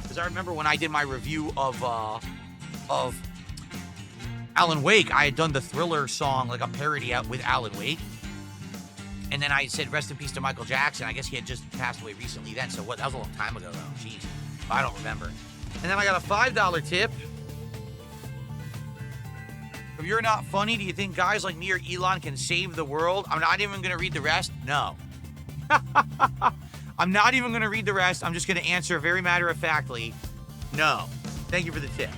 Because I remember when I did my review of Alan Wake, I had done the Thriller song, like a parody out with Alan Wake. And then I said, rest in peace to Michael Jackson. I guess he had just passed away recently then. So what? That was a long time ago, though. Jeez. I don't remember. And then I got a $5 tip. If you're not funny, do you think guys like me or Elon can save the world? I'm not even going to read the rest. No. I'm not even going to read the rest. I'm just going to answer very matter-of-factly, no. Thank you for the tip.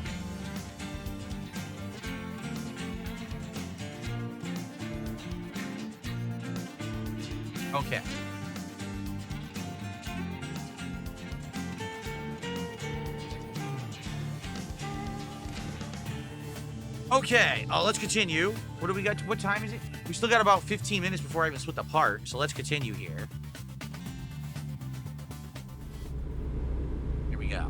Okay. Okay, let's continue. What do we got? What time is it? We still got about 15 minutes before I even split the part, so let's continue here. Here we go.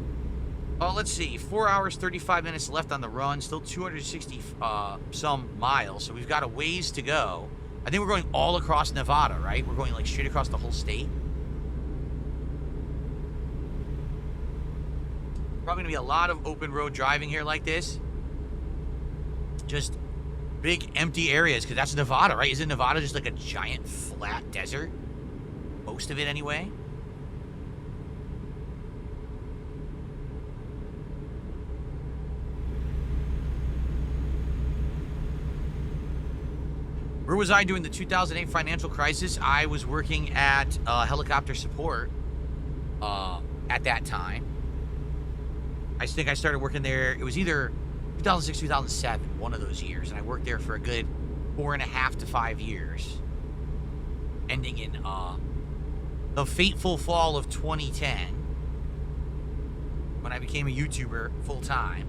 Let's see. 4 hours, 35 minutes left on the run. Still 260 some miles, so we've got a ways to go. I think we're going all across Nevada, right? We're going like straight across the whole state. Probably gonna be a lot of open road driving here like this. Just big empty areas, because that's Nevada, right? Isn't Nevada just like a giant flat desert? Most of it anyway. Where was I during the 2008 financial crisis? I was working at helicopter support at that time. I think I started working there. It was either 2006, 2007, one of those years. And I worked there for a good 4.5 to 5 years. Ending in the fateful fall of 2010. When I became a YouTuber full-time.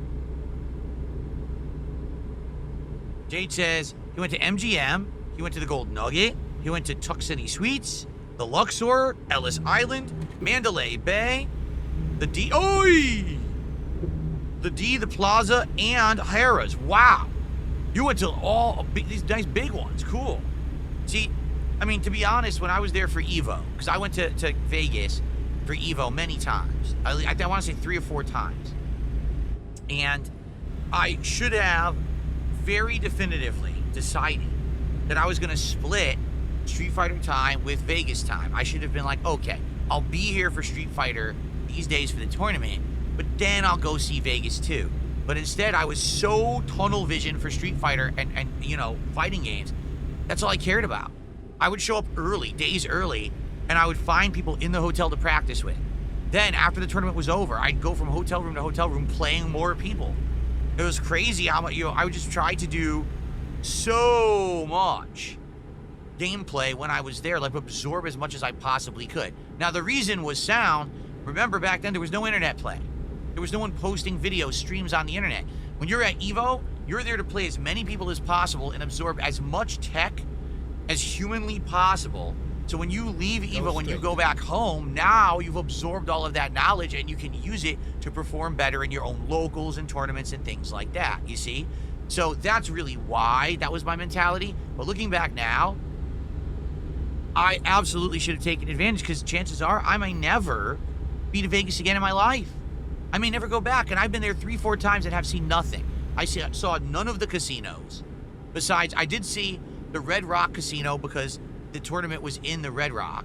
Jade says, he went to MGM, he went to the Gold Nugget, he went to Tuck City Suites, the Luxor, Ellis Island, Mandalay Bay, the D, the Plaza, and Harrah's. Wow. You went to all these nice big ones. Cool. See, I mean, to be honest, when I was there for EVO, because I went to Vegas for EVO many times. I want to say 3 or 4 times. And I should have very definitively decided that I was going to split Street Fighter time with Vegas time. I should have been like, okay, I'll be here for Street Fighter these days for the tournament, but then I'll go see Vegas too. But instead, I was so tunnel vision for Street Fighter and you know, fighting games. That's all I cared about. I would show up early, days early, and I would find people in the hotel to practice with. Then, after the tournament was over, I'd go from hotel room to hotel room playing more people. It was crazy how much, you know, I would just try to do so much gameplay when I was there, like absorb as much as I possibly could. Now, the reason was sound. Remember, back then, there was no internet play. There was no one posting video streams on the internet. When you're at EVO, you're there to play as many people as possible and absorb as much tech as humanly possible. So when you leave EVO and you go back home, now you've absorbed all of that knowledge and you can use it to perform better in your own locals and tournaments and things like that, you see? So that's really why that was my mentality. But looking back now, I absolutely should have taken advantage, because chances are I may never be to Vegas again in my life. I may never go back, and I've been there 3, 4 times and have seen nothing. I saw none of the casinos. Besides, I did see the Red Rock Casino because the tournament was in the Red Rock.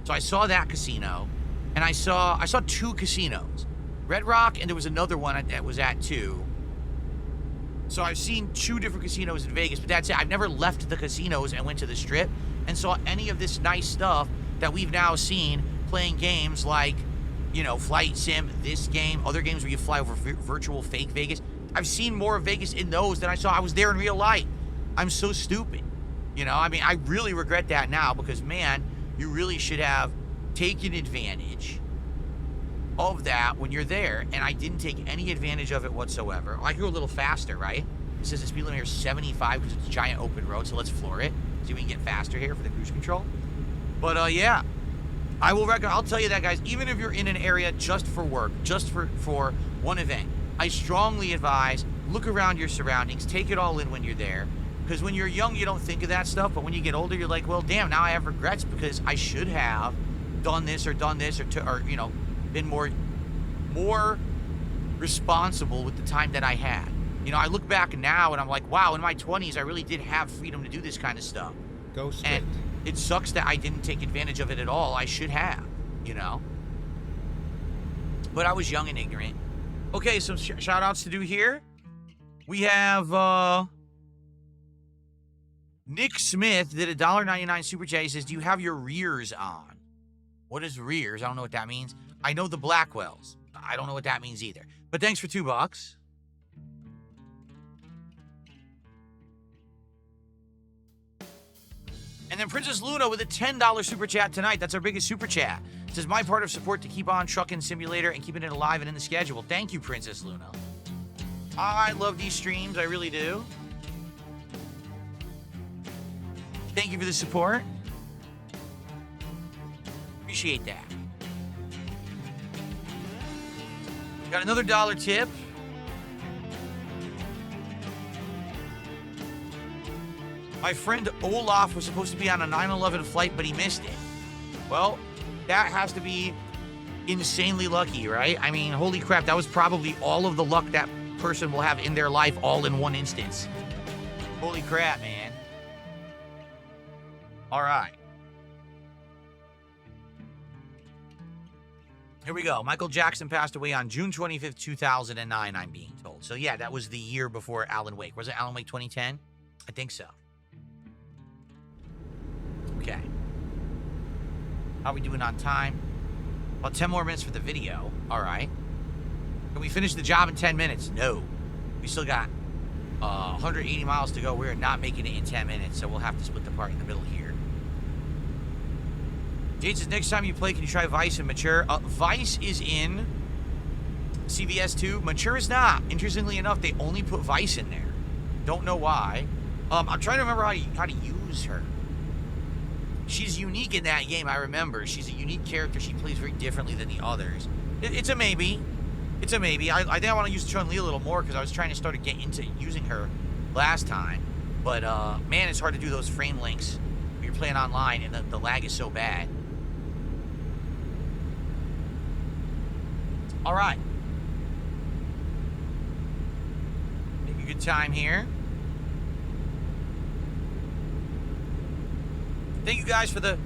So I saw that casino, and I saw 2 casinos. Red Rock, and there was another one that was at 2. So I've seen 2 different casinos in Vegas, but that's it. I've never left the casinos and went to the Strip and saw any of this nice stuff that we've now seen playing games like, you know, Flight Sim, this game, other games where you fly over virtual fake Vegas. I've seen more of Vegas in those than I saw. I was there in real life. I'm so stupid. You know, I mean, I really regret that now because, man, you really should have taken advantage of that when you're there, and I didn't take any advantage of it whatsoever. I could go a little faster, right? It says the speed limit here is 75 because it's a giant open road, so let's floor it. See if we can get faster here for the cruise control. But, yeah. I'll tell you that, guys, even if you're in an area just for work, just for one event, I strongly advise look around your surroundings, take it all in when you're there, because when you're young, you don't think of that stuff, but when you get older, you're like, well, damn, now I have regrets because I should have done this or you know, been more responsible with the time that I had. You know, I look back now and I'm like, wow, in my 20s, I really did have freedom to do this kind of stuff. Go straight. And it sucks that I didn't take advantage of it at all. I should have, you know. But I was young and ignorant. Okay, some shout outs to do here. We have Nick Smith did a $1.99 super chat. He says, do you have your rears on? What is rears? I don't know what that means. I know the Blackwells. I don't know what that means either. But thanks for $2. And then Princess Luna with a $10 super chat tonight. That's our biggest super chat. It says, my part of support to keep on Truckin' Simulator and keeping it alive and in the schedule. Thank you, Princess Luna. I love these streams. I really do. Thank you for the support. Appreciate that. Got another dollar tip. My friend Olaf was supposed to be on a 9/11 flight, but he missed it. Well, that has to be insanely lucky, right? I mean, holy crap, that was probably all of the luck that person will have in their life all in one instance. Holy crap, man. All right. Here we go. Michael Jackson passed away on June 25th, 2009, I'm being told. So, yeah, that was the year before Alan Wake. Was it Alan Wake 2010? I think so. Okay. How are we doing on time? About 10 more minutes for the video. All right. Can we finish the job in 10 minutes? No. We still got 180 miles to go. We're not making it in 10 minutes, so we'll have to split the part in the middle here. Jade says, next time you play, can you try Vice and Mature? Vice is in CVS 2. Mature is not. Interestingly enough, they only put Vice in there. Don't know why. I'm trying to remember how to use her. She's unique in that game, I remember. She's a unique character. She plays very differently than the others. It's a maybe. It's a maybe. I think I want to use Chun-Li a little more because I was trying to start to get into using her last time. But, man, it's hard to do those frame links when you're playing online and the lag is so bad. All right. Take a good time here. Thank you guys for the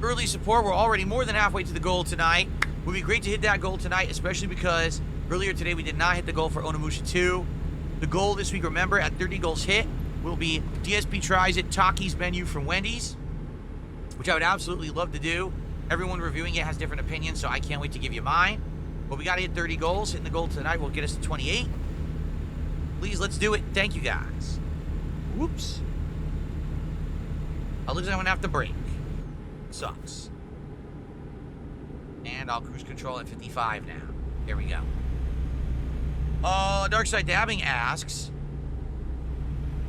early support. We're already more than halfway to the goal tonight. It would be great to hit that goal tonight, especially because earlier today we did not hit the goal for Onimusha 2. The goal this week, remember, at 30 goals hit, will be DSP tries it, Taki's menu from Wendy's, which I would absolutely love to do. Everyone reviewing it has different opinions, so I can't wait to give you mine. But we got to hit 30 goals. Hitting the goal tonight will get us to 28. Please, let's do it. Thank you, guys. Whoops. Looks like I'm going to have to brake. Sucks. And I'll cruise control at 55 now. There we go. Darkside Dabbing asks,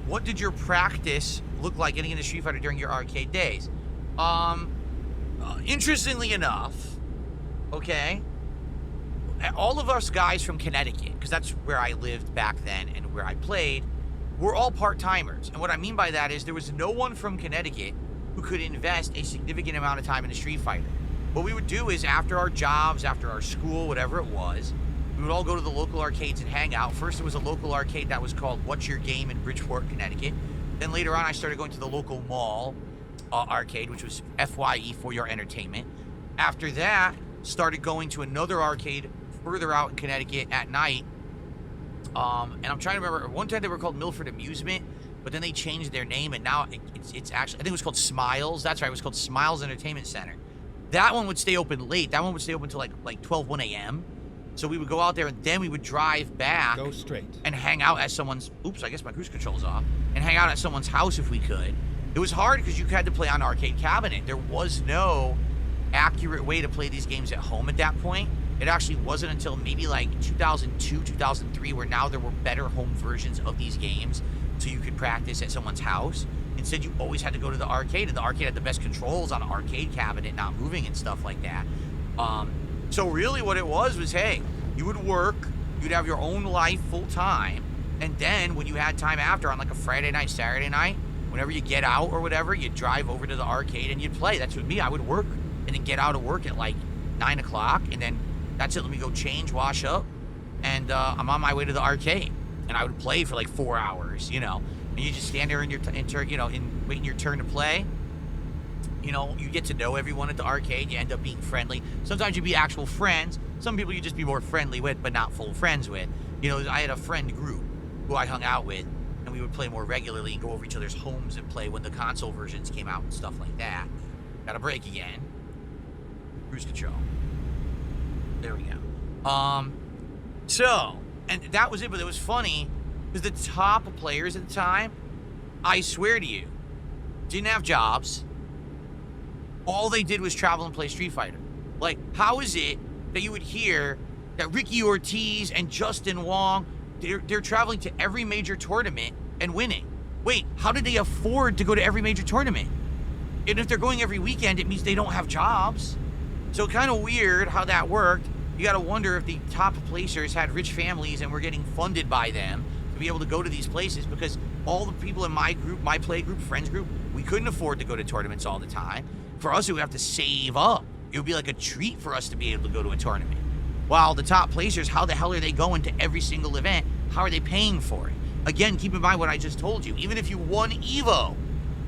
what did your practice look like getting into Street Fighter during your arcade days? Interestingly enough, okay, all of us guys from Connecticut, because that's where I lived back then and where I played, we're all part-timers. And what I mean by that is there was no one from Connecticut who could invest a significant amount of time in a Street Fighter. What we would do is after our jobs, after our school, whatever it was, we would all go to the local arcades and hang out. First, there was a local arcade that was called What's Your Game in Bridgeport, Connecticut. Then later on, I started going to the local mall arcade, which was FYE, For Your Entertainment. After that, started going to another arcade further out in Connecticut at night. And I'm trying to remember, one time they were called Milford Amusement, but then they changed their name, and now it's actually, I think it was called Smiles. That's right, it was called Smiles Entertainment Center. That one would stay open late. That one would stay open till like 12, 1 a.m. So we would go out there and then we would drive back. Go straight. And hang out at someone's, oops, I guess my cruise control's off. And hang out at someone's house if we could. It was hard because you had to play on arcade cabinet. There was no accurate way to play these games at home at that point. It actually wasn't until maybe like 2002, 2003, where now there were better home versions of these games so you could practice at someone's house. Instead, you always had to go to the arcade, and the arcade had the best controls on an arcade cabinet, not moving and stuff like that. So really what it was, hey, you would work, you'd have your own life full time, and then when you had time after on like a Friday night, Saturday night, whenever you get out or whatever, you'd drive over to the arcade and you'd play. That's what me, I would work and then get out of work at like 9 o'clock, and then that's it, let me go change, wash up, and I'm on my way to the arcade. And I would play for like 4 hours, you know, and you just stand there in your waiting your turn to play. You know, you get to know everyone at the arcade. You end up being friendly. Sometimes you be actual friends. Some people you just be more friendly with, but not full friends with. You know, I had a friend group who I hung out with, and we would play more regularly and go over each other's homes and play when the console versions came out and stuff like that. Got a break again. Cruise control. There we go. So, and that was it, but it was funny because the top players at the time, I swear to you, didn't have jobs. All they did was travel and play Street Fighter. Like, how is it that you would hear that Ricky Ortiz and Justin Wong, they're traveling to every major tournament and winning? Wait, how did they afford to go to every major tournament? And if they're going every weekend, it means they don't have jobs. So kind of weird how that worked. You got to wonder if the top placers had rich families and were getting funded by them to be able to go to these places, because all the people in my group, my play group, friends group, we couldn't afford to go to tournaments all the time. For us, we would have to save up. It would be like a treat for us to be able to go to a tournament. While the top placers, how the hell are they going to every single event? How are they paying for it? Again, keep in mind what I just told you. Even if you won EVO,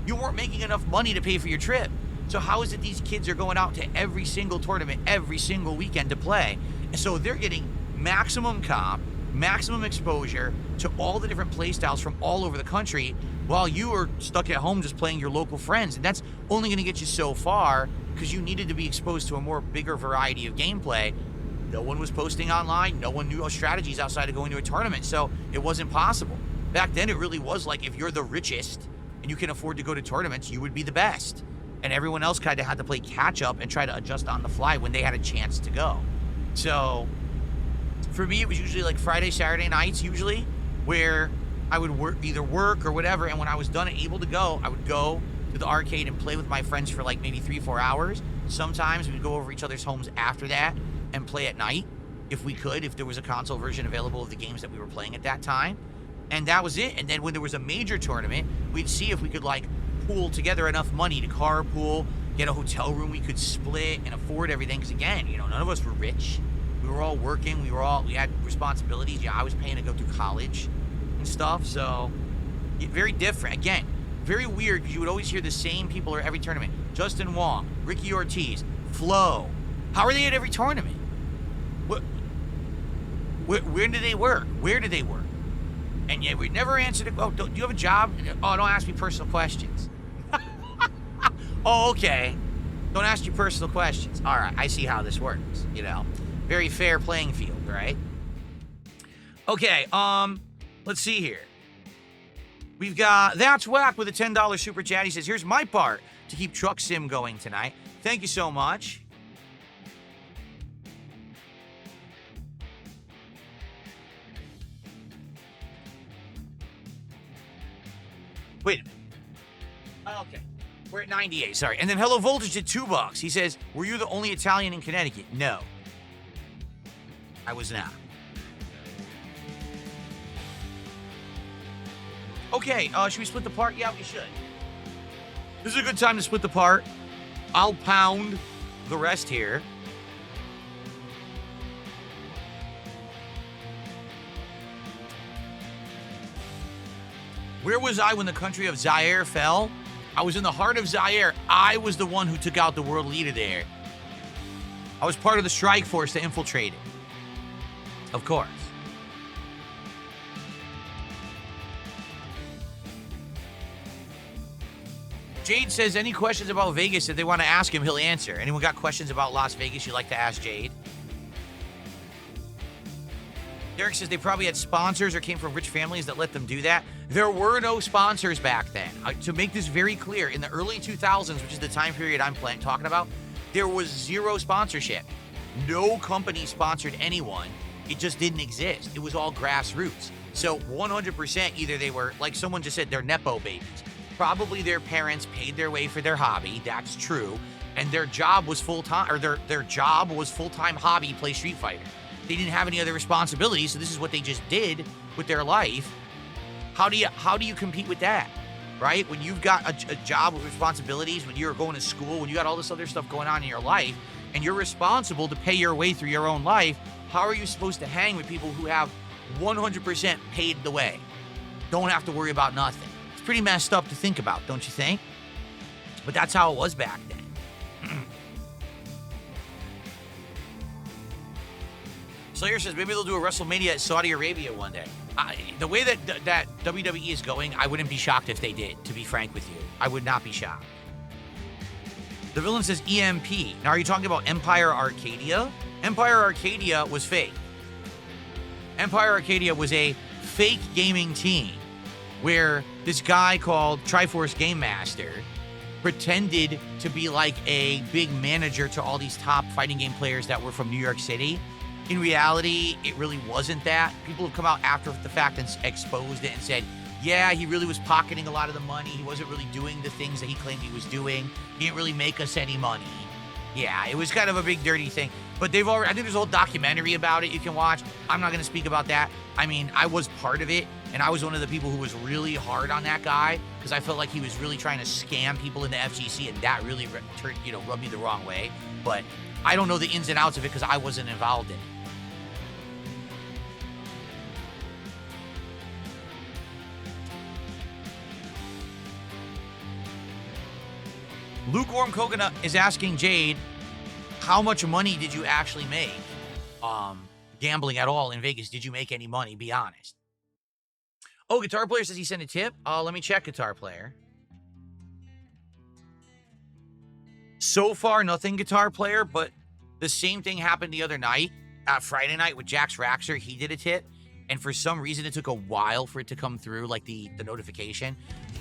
you weren't making enough money to pay for your trip. So how is it these kids are going out to every single tournament, every single weekend to play? And so they're getting maximum comp, maximum exposure to all the different play styles from all over the country, while you are stuck at home just playing your local friends. And that's only going to get you so far because you needed to be exposed to a more bigger variety of gameplay. No one was posting online. No one knew strategies outside of going to a tournament. So it wasn't possible. Back then, it really was like if you're the richest and you can afford to go to tournaments, you would be the best. And everyone else kind of had to play catch up and try to adjust on the fly when they had a chance to go. So for me, it was usually like Friday, Saturday nights usually, where I would either work or whatever. And when I was done and able to go, I would go to the arcade and play with my friends for like maybe 3-4 hours. Sometimes we'd go over each other's homes after that and play at night if we could, if there was a console version available of the games that we were playing at that time. And that was it. And then when there was a major tournament, we'd see if we could like pool together enough money to carpool, get a hotel room we could split and afford everything. Because again, you know, none of us were rich. We were all working. We had responsibilities. Yeah, I was paying to go through college and stuff. So very different. Again, very weird because you would always hear the same people at every tournament. Justin Wong, Ricky Ortiz, Flo. How are they at every tournament? Where do they work? Where do they work? And yet we never answered it. Oh, do you have a job? Oh, don't ask me personal questions. Oh, okay. Don't ask you personal questions. All right, I see how this works, you know. Very fair playing field, right? Okay, let's see here. We've got That's Whack with a $10 super chat. He says, here's my part to keep Truck Sim going tonight. Thank you so much. Wait a minute. Okay. We're at 98, sorry. And then Hello Voltage at $2. He says, were you the only Italian in Connecticut? No. I was not. Okay, should we split the part? Yeah, we should. This is a good time to split the part. I'll pound the rest here. Where was I when the country of Zaire fell? I was in the heart of Zaire. I was the one who took out the world leader there. I was part of the strike force to infiltrate it. Of course. Jade says, any questions about Vegas that they want to ask him, he'll answer. Anyone got questions about Las Vegas you'd like to ask Jade? Derek says they probably had sponsors or came from rich families that let them do that. There were no sponsors back then. To make this very clear, in the early 2000s, which is the time period I'm talking about, there was zero sponsorship. No company sponsored anyone. It just didn't exist. It was all grassroots. So 100% either they were, like someone just said, they're Nepo babies. Probably their parents paid their way for their hobby. That's true. And their job was full-time, or their job was full-time hobby, play Street Fighter. They didn't have any other responsibilities, so this is what they just did with their life. How do you compete with that, right? When you've got a job with responsibilities, when you're going to school, when you got all this other stuff going on in your life, and you're responsible to pay your way through your own life, how are you supposed to hang with people who have 100% paid the way? Don't have to worry about nothing. It's pretty messed up to think about, don't you think? But that's how it was back then. Slayer says maybe they'll do a WrestleMania at Saudi Arabia one day. The way that WWE is going, I wouldn't be shocked if they did, to be frank with you. I would not be shocked. The villain says EMP. Now, are you talking about Empire Arcadia? Empire Arcadia was fake. Empire Arcadia was a fake gaming team where this guy called Triforce Game Master pretended to be like a big manager to all these top fighting game players that were from New York City. In reality, it really wasn't that. People have come out after the fact and exposed it and said, yeah, he really was pocketing a lot of the money. He wasn't really doing the things that he claimed he was doing. He didn't really make us any money. Yeah, it was kind of a big dirty thing. But they've already, I think there's a whole documentary about it you can watch. I'm not going to speak about that. I mean, I was part of it, and I was one of the people who was really hard on that guy because I felt like he was really trying to scam people in the FGC, and that really rubbed me the wrong way. But I don't know the ins and outs of it because I wasn't involved in it. Lukewarm Coconut is asking Jade, how much money did you actually make gambling at all in Vegas? Did you make any money? Be honest. Oh, Guitar Player says he sent a tip. Let me check, Guitar Player. So far, nothing, Guitar Player, but the same thing happened the other night, Friday night with Jax Raxer. He did a tip, and for some reason, it took a while for it to come through, like the notification.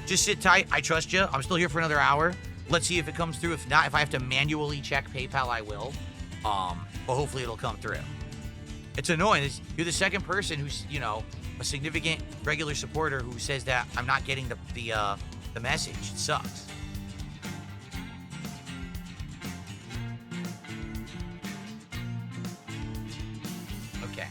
Just sit tight. I trust you. I'm still here for another hour. Let's see if it comes through. If not, if I have to manually check PayPal, I will. But hopefully it'll come through. It's annoying. You're the second person who's, a significant regular supporter who says that I'm not getting the message. It sucks. Okay.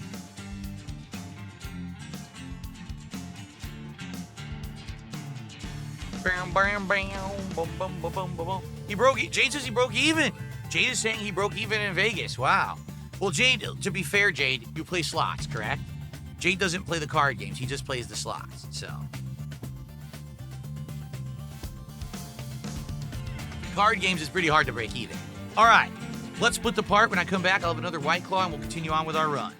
Bam, bam, bam, boom, boom, boom, boom, boom. Jade says he broke even. Jade is saying he broke even in Vegas. Wow. Well, Jade, to be fair, Jade, you play slots, correct? Jade doesn't play the card games. He just plays the slots, so. Card games is pretty hard to break even. All right, let's split the part. When I come back, I'll have another White Claw, and we'll continue on with our run.